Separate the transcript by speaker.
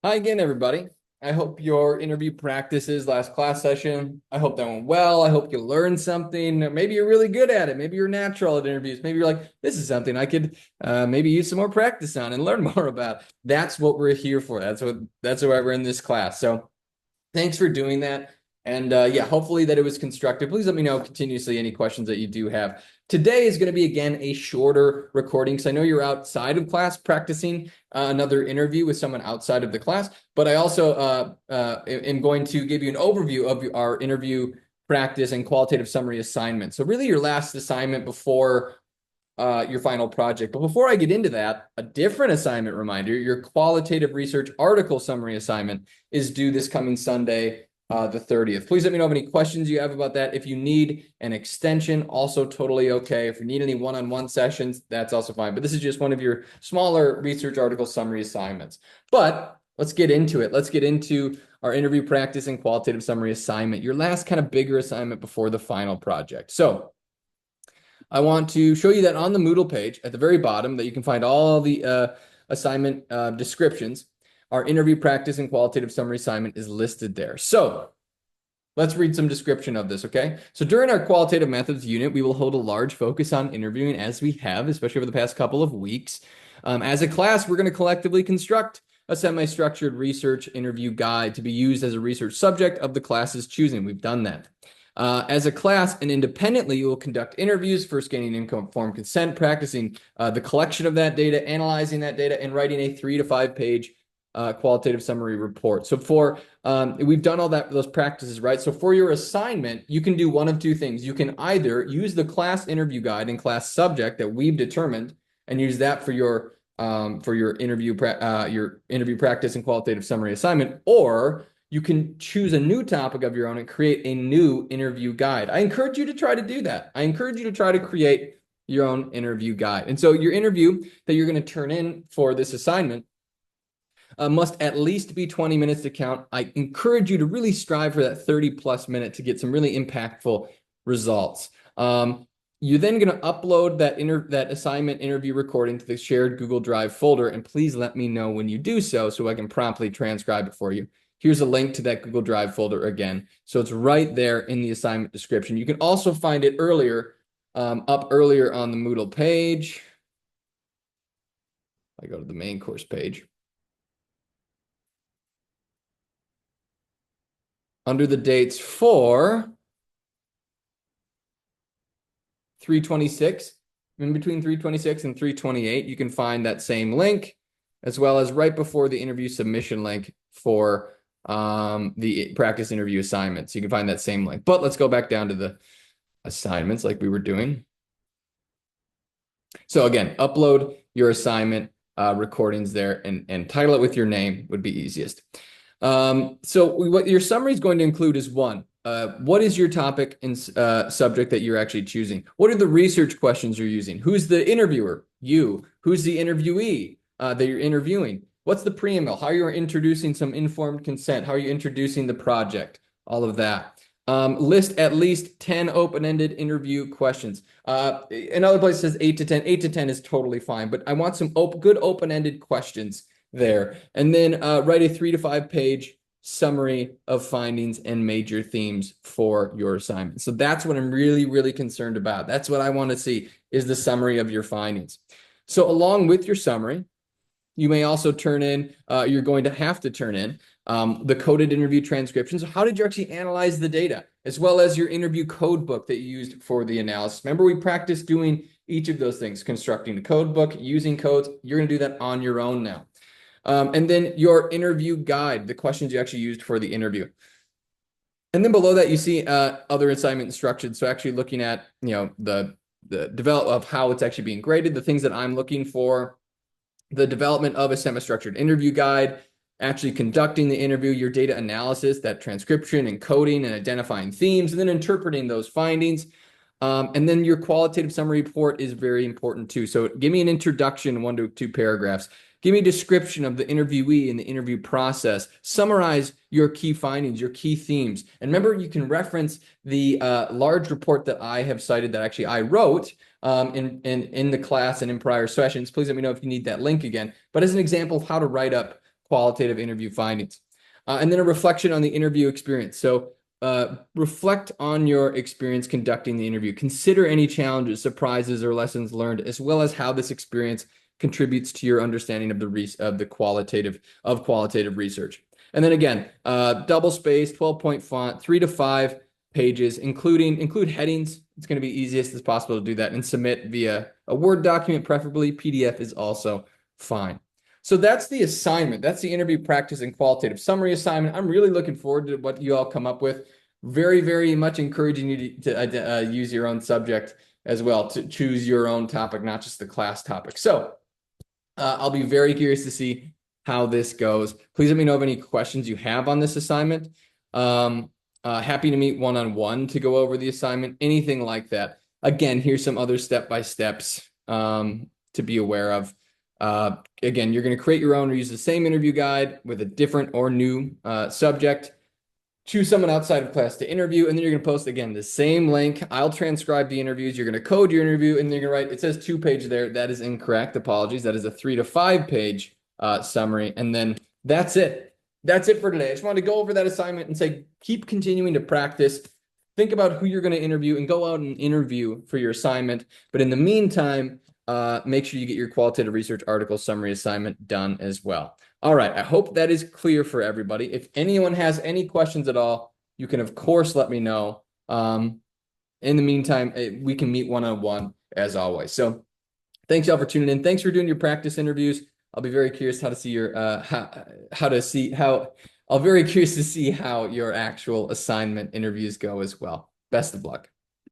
Speaker 1: Hi again, everybody. I hope your interview practices last class session. I hope that went well. I hope you learned something. Maybe you're really good at it. Maybe you're natural at interviews. Maybe you're like, this is something I could maybe use some more practice on and learn more about. That's what we're here for. That's why we're in this class. So thanks for doing that. And yeah, hopefully that it was constructive. Please let me know continuously any questions that you do have. Today is going to be, again, a shorter recording because I know you're outside of class practicing another interview with someone outside of the class. But I also am going to give you an overview of our interview practice and qualitative summary assignment. So really your last assignment before your final project. But before I get into that, a different assignment reminder, your qualitative research article summary assignment is due this coming Sunday, the 30th. Please let me know of any questions you have about that. If you need an extension, also totally okay. If you need any one-on-one sessions, that's also fine. But this is just one of your smaller research article summary assignments. But let's get into it. Let's get into our interview practice and qualitative summary assignment, your last kind of bigger assignment before the final project. So I want to show you that on the Moodle page at the very bottom that you can find all the assignment descriptions. Our interview practice and qualitative summary assignment is listed there. So let's read some description of this, okay? So during our qualitative methods unit, we will hold a large focus on interviewing as we have, especially over the past couple of weeks. As a class, we're going to collectively construct a semi-structured research interview guide to be used as a research subject of the class's choosing. We've done that. As a class and independently, you will conduct interviews, first gaining informed consent, practicing the collection of that data, analyzing that data, and writing a 3 to 5 page qualitative summary report. So we've done all those practices, right? So for your assignment, you can do one of two things. You can either use the class interview guide and class subject that we've determined and use that for your interview practice and qualitative summary assignment, or you can choose a new topic of your own and create a new interview guide. I encourage you to try to do that. I encourage you to try to create your own interview guide. And so your interview that you're going to turn in for this assignment must at least be 20 minutes to count. I encourage you to really strive for that 30 plus minute to get some really impactful results. You're then going to upload that assignment interview recording to the shared Google Drive folder, and please let me know when you do so I can promptly transcribe it for you. Here's a link to that Google Drive folder again. So it's right there in the assignment description. You can also find it up earlier on the Moodle page. I go to the main course page. Under the dates for 326, in between 326 and 328, you can find that same link, as well as right before the interview submission link for the practice interview assignments. You can find that same link. But let's go back down to the assignments like we were doing. So again, upload your assignment recordings there and title it with your name would be easiest. So what your summary is going to include is one, what is your topic and subject that you're actually choosing? What are the research questions you're using? Who's the interviewer? You. Who's the interviewee that you're interviewing? What's the preamble? How you're introducing some informed consent? How are you introducing the project? All of that. List at least 10 open-ended interview questions. Another place says 8 to 10. 8 to 10 is totally fine, but I want some good open-ended questions there. And then write a 3 to 5 page summary of findings and major themes for your assignment. So that's what I'm really, really concerned about. That's what I want to see is the summary of your findings. So along with your summary, you may also turn in, you're going to have to turn in the coded interview transcriptions. So how did you actually analyze the data, as well as your interview code book that you used for the analysis? Remember, we practiced doing each of those things, constructing the code book, using codes. You're going to do that on your own now. And then your interview guide, the questions you actually used for the interview. And then below that, you see other assignment instructions. So actually looking at, the development of how it's actually being graded, the things that I'm looking for, the development of a semi-structured interview guide, actually conducting the interview, your data analysis, that transcription and coding and identifying themes, and then interpreting those findings. And then your qualitative summary report is very important too. So give me an introduction, 1 to 2 paragraphs. Give me a description of the interviewee and the interview process. Summarize your key findings, your key themes. And remember, you can reference the large report that I have cited that actually I wrote in the class and in prior sessions. Please let me know if you need that link again. But as an example of how to write up qualitative interview findings. And then a reflection on the interview experience. So reflect on your experience conducting the interview. Consider any challenges, surprises, or lessons learned, as well as how this experience contributes to your understanding of the qualitative research. And then again, double space, 12-point font, 3 to 5 pages, include headings. It's going to be easiest as possible to do that, and submit via a Word document, preferably. PDF is also fine. So that's the assignment. That's the interview practice and qualitative summary assignment. I'm really looking forward to what you all come up with. Very, very much encouraging you to use your own subject as well, to choose your own topic, not just the class topic. So I'll be very curious to see how this goes. Please let me know of any questions you have on this assignment. Happy to meet one-on-one to go over the assignment, anything like that. Again, here's some other step-by-steps to be aware of. Again, you're going to create your own or use the same interview guide with a different or new subject. Choose someone outside of class to interview, and then you're going to post, again, the same link. I'll transcribe the interviews. You're going to code your interview, and you're going to write, it says 2-page there. That is incorrect. Apologies. That is a 3 to 5 page summary. And then that's it. That's it for today. I just wanted to go over that assignment and say, keep continuing to practice. Think about who you're going to interview and go out and interview for your assignment. But in the meantime, make sure you get your qualitative research article summary assignment done as well. All right, I hope that is clear for everybody. If anyone has any questions at all, you can, of course, let me know. In the meantime, we can meet one-on-one as always. So thanks y'all for tuning in. Thanks for doing your practice interviews. I'll be very curious how to see your I'll very curious to see how your actual assignment interviews go as well. Best of luck.